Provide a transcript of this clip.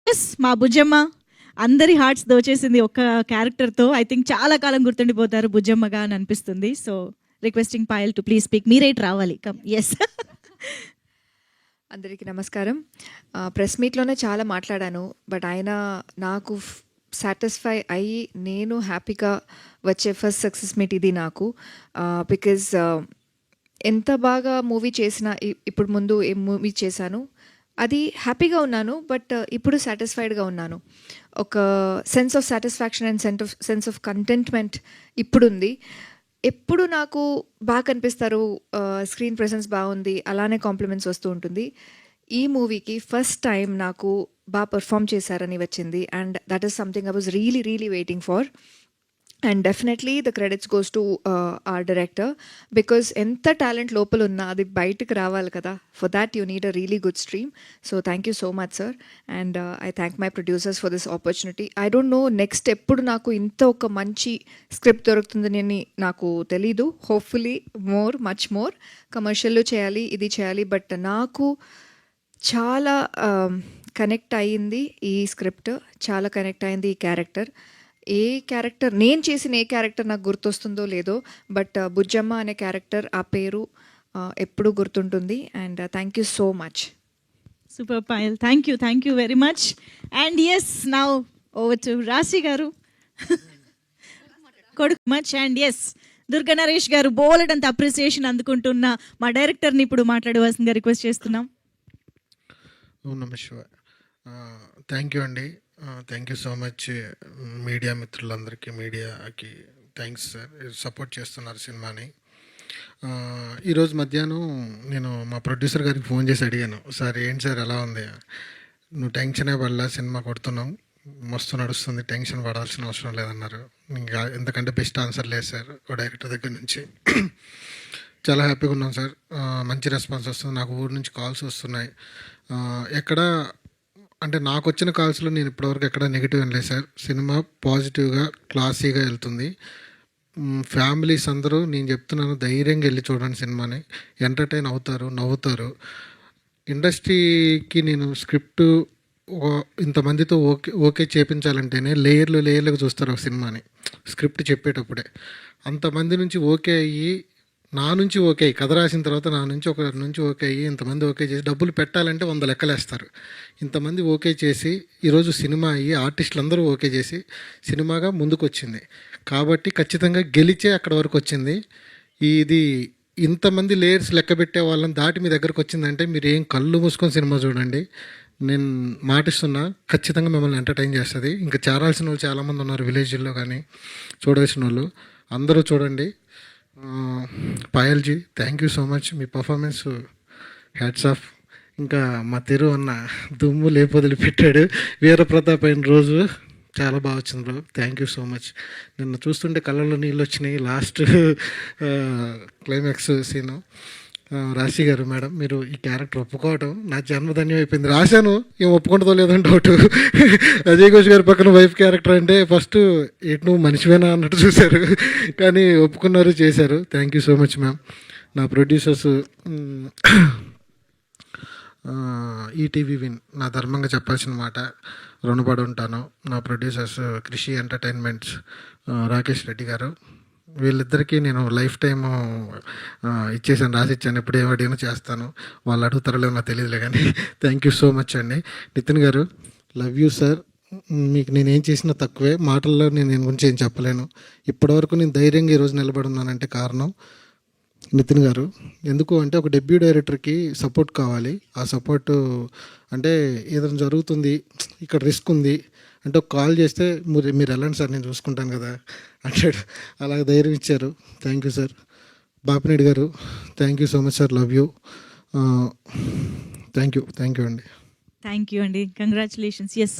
Yes మా బుజ్జమ్మ అందరి hearts దోచేసింది ఒక్క క్యారెక్టర్తో. ఐ థింక్ చాలా కాలం గుర్తుండిపోతారు బుజ్జమ్మగా అని అనిపిస్తుంది. So requesting Payal to please speak. మీరేట్ రావాలి. కమ్. ఎస్. అందరికీ నమస్కారం. ప్రెస్ మీట్లోనే చాలా మాట్లాడాను, బట్ ఆయన నాకు సాటిస్ఫై అయ్యి నేను హ్యాపీగా వచ్చే ఫస్ట్ సక్సెస్ మీట్ ఇది నాకు. బికాజ్ ఎంత బాగా మూవీ చేసినా, ఇప్పుడు ముందు ఏ మూవీ చేశాను అది హ్యాపీగా ఉన్నాను, బట్ ఇప్పుడు సాటిస్ఫైడ్గా ఉన్నాను. ఒక sense of satisfaction and sense of contentment ఇప్పుడుంది. ఎప్పుడు నాకు బాగా కనిపిస్తారు, స్క్రీన్ ప్రెసెన్స్ బాగుంది, అలానే కాంప్లిమెంట్స్ వస్తూ ఉంటుంది. ఈ మూవీకి ఫస్ట్ టైం నాకు బాగా పర్ఫామ్ చేశారని వచ్చింది, and that is something I was really waiting for. And definitely the credits goes to our director, because ఎంత టాలెంట్ లోపల ఉన్నా అది బయటకు రావాలి కదా. For that you need a really good stream. So thank you so much sir, and I thank my producers for this opportunity. I don't know next ఎప్పుడు నాకు ఇంత ఒక మంచి స్క్రిప్ట్ దొరుకుతుందని నాకు తెలీదు. హోప్ఫుల్లీ మచ్ మోర్ కమర్షియల్లో చేయాలి, ఇది చేయాలి, బట్ నాకు చాలా కనెక్ట్ అయ్యింది ఈ స్క్రిప్ట్, చాలా కనెక్ట్ అయింది ఈ క్యారెక్టర్. ఏ క్యారెక్టర్ నేను చేసిన ఏ క్యారెక్టర్ నాకు గుర్తొస్తుందో లేదో, బట్ బుజ్జమ్మ అనే క్యారెక్టర్, ఆ పేరు ఎప్పుడూ గుర్తుంటుంది. And thank you so much. Super Payal, thank you very much. And yes, now over to Rashi garu. కొడుకు much. And yes, Durga Naresh garu బోలెడంత అప్రిసియేషన్ అందుకుంటున్న మా డైరెక్టర్ని ఇప్పుడు మాట్లాడవలసిందిగా రిక్వెస్ట్ చేస్తున్నాం. నమస్కారం. థ్యాంక్ యూ అండి. Thank you so much media మిత్రులందరికీ, మీడియాకి థ్యాంక్స్ సార్, సపోర్ట్ చేస్తున్నారు సినిమాని. ఈరోజు మధ్యాహ్నం నేను మా ప్రొడ్యూసర్ గారికి ఫోన్ చేసి అడిగాను, సార్ ఏంటి సార్ ఎలా ఉంది, నువ్వు టెన్షనే పడలా, సినిమా కొడుతున్నాం, మస్తు నడుస్తుంది, టెన్షన్ పడాల్సిన అవసరం లేదన్నారు. ఇంకా ఎందుకంటే బెస్ట్ ఆన్సర్ లేదు సార్ ఓ డైరెక్టర్ దగ్గర నుంచి. చాలా హ్యాపీగా ఉన్నాం సార్, మంచి రెస్పాన్స్ వస్తుంది. నాకు ఊరి నుంచి కాల్స్ వస్తున్నాయి. ఎక్కడ అంటే నాకు వచ్చిన కాల్స్లో నేను ఇప్పటివరకు ఎక్కడ నెగిటివ్ అనలేదు సార్. సినిమా పాజిటివ్గా క్లాసీగా వెళ్తుంది. ఫ్యామిలీస్ అందరూ నేను చెప్తున్నాను ధైర్యంగా వెళ్ళి చూడండి సినిమాని, ఎంటర్టైన్ అవుతారు, నవ్వుతారు. ఇండస్ట్రీకి నేను స్క్రిప్ట్ ఇంతమందితో ఓకే చేపించాలంటేనే లేయర్లుగా చూస్తారు ఒక సినిమాని. స్క్రిప్ట్ చెప్పేటప్పుడే అంతమంది నుంచి ఓకే అయ్యి, నా నుంచి ఓకే అయ్యి, కథ రాసిన తర్వాత నా నుంచి ఒకరి నుంచి ఓకే అయ్యి, ఇంతమంది ఓకే చేసి డబ్బులు పెట్టాలంటే 100 లెక్కలేస్తారు. ఇంతమంది ఓకే చేసి ఈరోజు సినిమా అయ్యి ఆర్టిస్టులు అందరూ ఓకే చేసి సినిమాగా ముందుకు వచ్చింది. కాబట్టి ఖచ్చితంగా గెలిచే అక్కడ వరకు వచ్చింది. ఇది ఇంతమంది లేయర్స్ లెక్క పెట్టే వాళ్ళని దాటి మీ దగ్గరకు వచ్చిందంటే మీరు ఏం కళ్ళు మూసుకొని సినిమా చూడండి. నేను మాటిస్తున్నా, ఖచ్చితంగా మిమ్మల్ని ఎంటర్టైన్ చేస్తుంది. ఇంకా చేరాల్సిన వాళ్ళు చాలామంది ఉన్నారు విలేజ్లో, కానీ చూడాల్సిన వాళ్ళు అందరూ చూడండి. Payalji thank you so much, మీ పర్ఫార్మెన్స్ హ్యాట్స్ ఆఫ్. ఇంకా మా తిరు అన్న దుమ్ము లేపొదిలి పెట్టాడు. వీరప్రతాప్ అయిన రోజు చాలా బాగా వచ్చింది bro, thank you so much. నిన్న చూస్తుంటే కళ్ళల్లో నీళ్ళు వచ్చినాయి లాస్ట్ క్లైమాక్స్ సీను. రాశి గారు మేడం, మీరు ఈ క్యారెక్టర్ ఒప్పుకోవడం నా జన్మధన్యం అయిపోయింది. రాశాను, ఏం ఒప్పుకుంటుందో లేదని డౌట్. అజయ్ ఘోష్ గారి పక్కన వైఫ్ క్యారెక్టర్ అంటే ఫస్ట్ ఎటు నువ్వు మనిషివేనా అన్నట్టు చూశారు, కానీ ఒప్పుకున్నారు, చేశారు. Thank you so much ma'am. నా ప్రొడ్యూసర్స్ ఈటీవీ విన్, నా ధర్మంగా చెప్పాల్సిన మాట, రుణపడి ఉంటాను. నా ప్రొడ్యూసర్స్ కృషి ఎంటర్టైన్మెంట్స్, రాకేష్ రెడ్డి గారు, వీళ్ళిద్దరికీ నేను లైఫ్ టైమ్ ఇచ్చేసాను, రాసిచ్చాను. ఎప్పుడు ఏమడిగినా చేస్తాను. వాళ్ళు అడుగుతారో లేదో నాకు తెలియదులే, కానీ థ్యాంక్ యూ సో మచ్ అండి. నితిన్ గారు లవ్ యూ సార్. మీకు నేనేం చేసినా తక్కువే, మాటల్లో నేను గురించి ఏం చెప్పలేను. ఇప్పటివరకు నేను ధైర్యంగా ఈరోజు నిలబడి ఉన్నానంటే కారణం నితిన్ గారు. ఎందుకు అంటే ఒక డెబ్యూ డైరెక్టర్కి సపోర్ట్ కావాలి. ఆ సపోర్టు అంటే ఏదైనా జరుగుతుంది, ఇక్కడ రిస్క్ ఉంది అంటే ఒక కాల్ చేస్తే మీరు వెళ్ళండి సార్, నేను చూసుకుంటాను కదా అంటాడు. అలాగ ధైర్యం ఇచ్చారు. Thank you sir. బాపినేడు గారు thank you so much sir, love you. Thank you అండి. థ్యాంక్ యూ అండి, కంగ్రాచులేషన్స్. ఎస్.